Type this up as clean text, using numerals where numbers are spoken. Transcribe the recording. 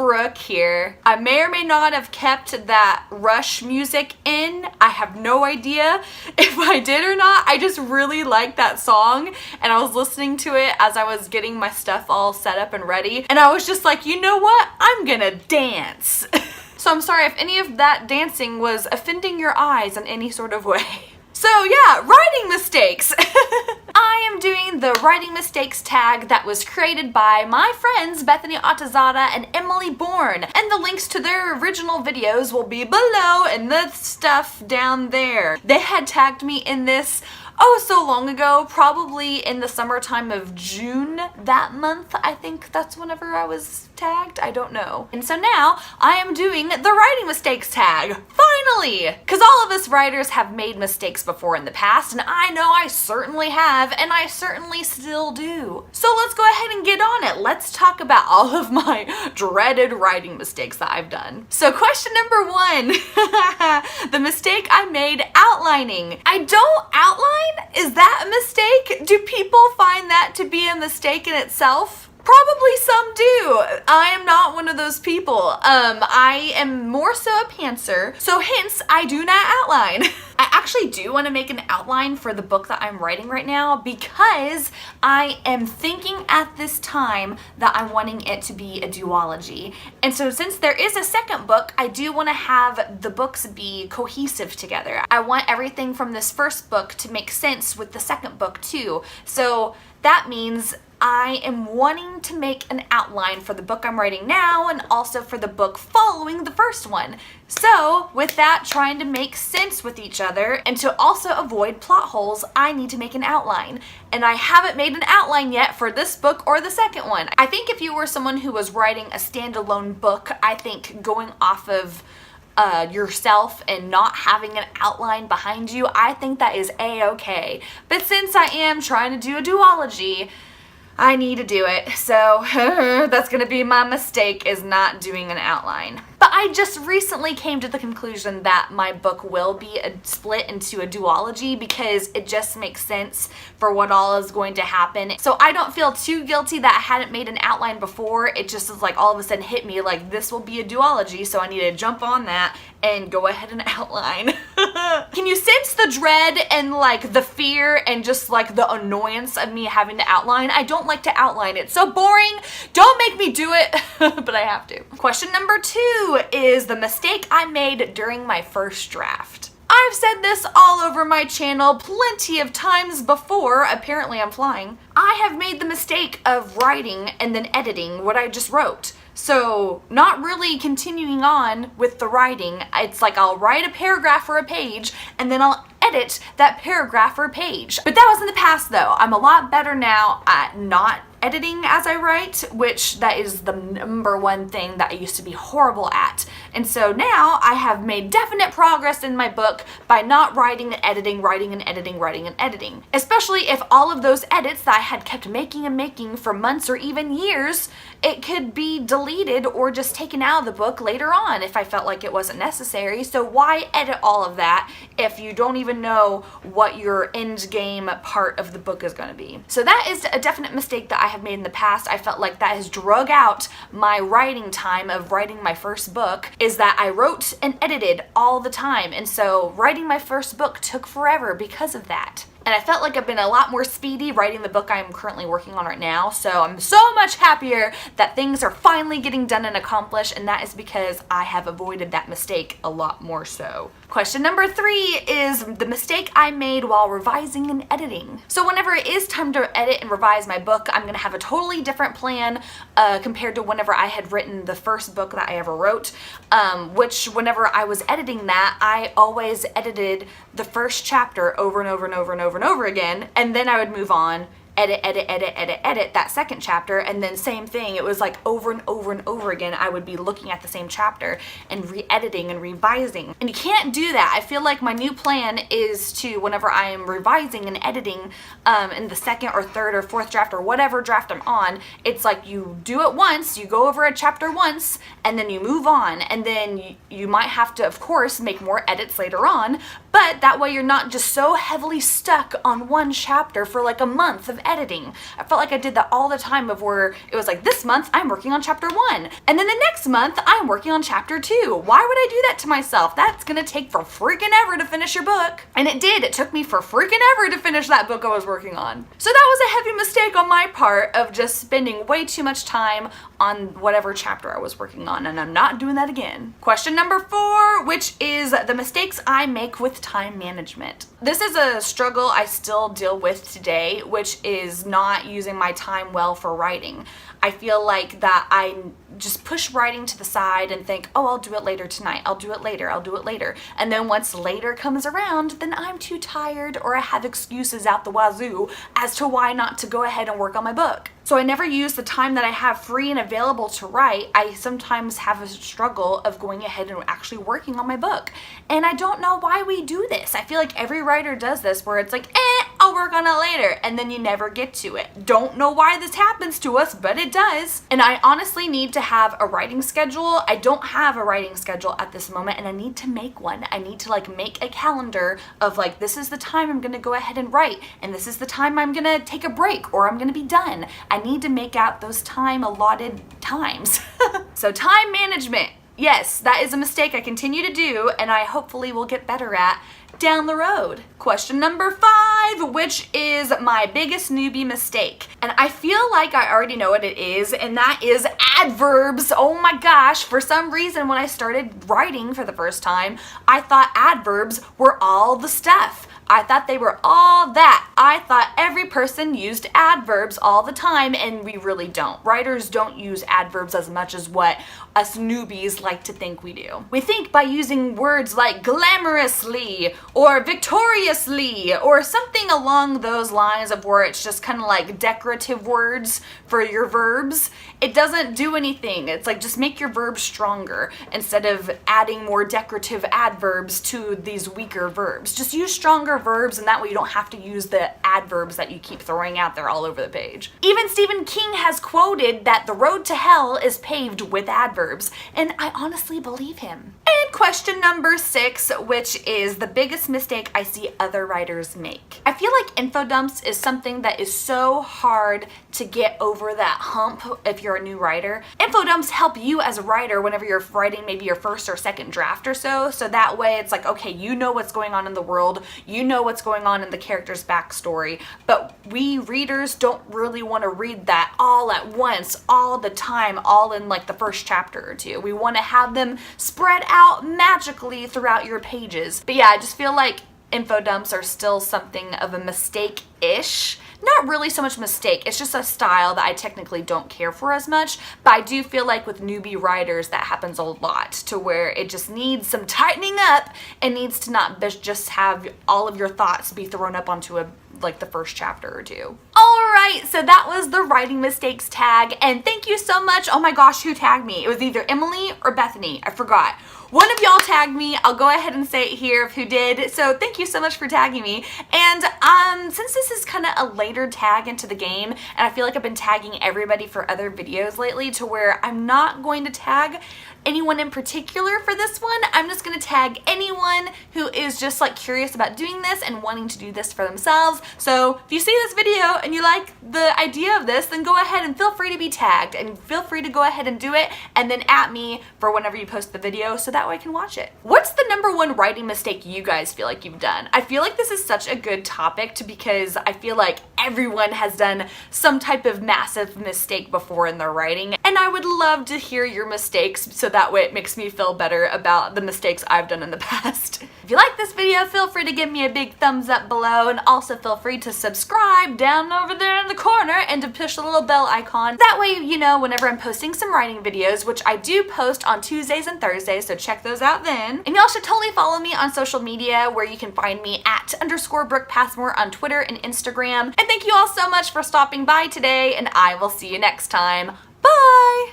Brooke here. I may or may not have kept that Rush music in. I have no idea if I did or not. I just really like that song, and I was listening to it as I was getting my stuff all set up and ready, and I was just like, you know what? I'm gonna dance. So I'm sorry if any of that dancing was offending your eyes in any sort of way. So yeah, writing mistakes. I am doing the writing mistakes tag that was created by my friends Bethany, Atazadeh, and Emily Bourne, and the links to their original videos will be below and the stuff down there. They had tagged me in this so long ago, probably in the summertime of June that month. I think that's whenever I was tagged. I don't know. And so now I am doing the writing mistakes tag. Finally! Because all of us writers have made mistakes before in the past, and I know I certainly have, and I certainly still do. So let's go ahead and get on it. Let's talk about all of my dreaded writing mistakes that I've done. So question number 1, the mistake I made outlining. I don't outline? Is that a mistake? Do people find that to be a mistake in itself? Probably some do. I am not one of those people. I am more so a pantser, so hence I do not outline. I actually do want to make an outline for the book that I'm writing right now because I am thinking at this time that I'm wanting it to be a duology. And so since there is a second book, I do want to have the books be cohesive together. I want everything from this first book to make sense with the second book too. So that means I am wanting to make an outline for the book I'm writing now and also for the book following the first one. So with that trying to make sense with each other and to also avoid plot holes, I need to make an outline. And I haven't made an outline yet for this book or the second one. I think if you were someone who was writing a standalone book, I think going off of yourself and not having an outline behind you, I think that is a-okay. But since I am trying to do a duology, I need to do it, so that's gonna be my mistake, is not doing an outline. But I just recently came to the conclusion that my book will be split into a duology because it just makes sense for what all is going to happen. So I don't feel too guilty that I hadn't made an outline before. It just is like all of a sudden hit me like this will be a duology, so I need to jump on that and go ahead and outline. Can you sense the dread and like the fear and just like the annoyance of me having to outline? I don't like to outline. It's so boring. Don't make me do it, but I have to. Question number 2 is the mistake I made during my first draft. I've said this all over my channel plenty of times before. Apparently I'm flying. I have made the mistake of writing and then editing what I just wrote. So not really continuing on with the writing. It's like I'll write a paragraph or a page and then I'll edit that paragraph or page. But that was in the past though. I'm a lot better now at not editing as I write, which that is the number one thing that I used to be horrible at. And so now I have made definite progress in my book by not writing and editing, writing and editing, writing and editing. Especially if all of those edits that I had kept making and making for months or even years, it could be deleted or just taken out of the book later on if I felt like it wasn't necessary. So why edit all of that if you don't even know what your end game part of the book is going to be? So that is a definite mistake that I have made in the past. I felt like that has drug out my writing time of writing my first book, is that I wrote and edited all the time. And so writing my first book took forever because of that. And I felt like I've been a lot more speedy writing the book I'm currently working on right now. So I'm so much happier that things are finally getting done and accomplished, and that is because I have avoided that mistake a lot more so. Question number 3 is the mistake I made while revising and editing. So whenever it is time to edit and revise my book, I'm gonna have a totally different plan compared to whenever I had written the first book that I ever wrote, which whenever I was editing that, I always edited the first chapter over and over and over and over and over again, and then I would move on, edit that second chapter, and then same thing. It was like over and over and over again I would be looking at the same chapter and re-editing and revising. And you can't do that. I feel like my new plan is to, whenever I am revising and editing in the second or third or fourth draft or whatever draft I'm on, it's like you do it once, you go over a chapter once, and then you move on, and then you might have to, of course, make more edits later on, but But that way you're not just so heavily stuck on one chapter for like a month of editing. I felt like I did that all the time, of where it was like, this month I'm working on chapter 1, and then the next month I'm working on chapter 2. Why would I do that to myself? That's gonna take for freaking ever to finish your book. And it did. It took me for freaking ever to finish that book I was working on. So that was a heavy mistake on my part of just spending way too much time on whatever chapter I was working on, and I'm not doing that again. Question number 4, which is the mistakes I make with time management. This is a struggle I still deal with today, which is not using my time well for writing. I feel like that I just push writing to the side and think, oh, I'll do it later tonight, I'll do it later, I'll do it later. And then once later comes around, then I'm too tired, or I have excuses out the wazoo as to why not to go ahead and work on my book. So I never use the time that I have free and available to write. I sometimes have a struggle of going ahead and actually working on my book. And I don't know why we do this. I feel like every writer does this, where it's like, I'll work on it later, and then you never get to it. Don't know why this happens to us, but it does. And I honestly need to have a writing schedule. I don't have a writing schedule at this moment, and I need to make one. I need to like make a calendar of like, this is the time I'm gonna go ahead and write, and this is the time I'm gonna take a break, or I'm gonna be done. I need to make out those time allotted times. So time management. Yes, that is a mistake I continue to do, and I hopefully will get better at down the road. Question number 5, which is my biggest newbie mistake. And I feel like I already know what it is, and that is adverbs. Oh my gosh, for some reason when I started writing for the first time, I thought adverbs were all the stuff. I thought they were all that. I thought every person used adverbs all the time, and we really don't. Writers don't use adverbs as much as what us newbies like to think we do. We think by using words like glamorously or victoriously or something along those lines, of where it's just kind of like decorative words for your verbs. It doesn't do anything. It's like, just make your verbs stronger instead of adding more decorative adverbs to these weaker verbs. Just use stronger verbs, and that way you don't have to use the adverbs that you keep throwing out there all over the page. Even Stephen King has quoted that the road to hell is paved with adverbs, and I honestly believe him. And question number 6, which is the biggest mistake I see other writers make. I feel like info dumps is something that is so hard to get over that hump if you're a new writer. Info dumps help you as a writer whenever you're writing maybe your first or second draft or so that way it's like, okay, you know what's going on in the world, you know what's going on in the character's backstory, but we readers don't really want to read that all at once, all the time, all in like the first chapter or two. We want to have them spread out magically throughout your pages. But yeah, I just feel like info dumps are still something of a mistake-ish. Not really so much mistake, it's just a style that I technically don't care for as much, but I do feel like with newbie writers that happens a lot, to where it just needs some tightening up and needs to not just have all of your thoughts be thrown up onto like the first chapter or two. Alright, so that was the writing mistakes tag, and thank you so much. Oh my gosh, who tagged me? It was either Emily or Bethany, I forgot. One of y'all tagged me. I'll go ahead and say it here of who did. So thank you so much for tagging me. And since this is kind of a later tag into the game, and I feel like I've been tagging everybody for other videos lately, to where I'm not going to tag anyone in particular for this one. I'm just going to tag anyone who is just like curious about doing this and wanting to do this for themselves. So if you see this video and you like the idea of this, then go ahead and feel free to be tagged, and feel free to go ahead and do it, and then at me for whenever you post the video, so that way I can watch it. What's the number one writing mistake you guys feel like you've done? I feel like this is such a good topic because I feel like everyone has done some type of massive mistake before in their writing, and I would love to hear your mistakes, so that way it makes me feel better about the mistakes I've done in the past. If you like this video, feel free to give me a big thumbs up below, and also feel free to subscribe down over there in the corner and to push the little bell icon. That way you know whenever I'm posting some writing videos, which I do post on Tuesdays and Thursdays, so check those out then. And y'all should totally follow me on social media, where you can find me at _Brooke Passmore on Twitter and Instagram. And thank you all so much for stopping by today, and I will see you next time. Bye!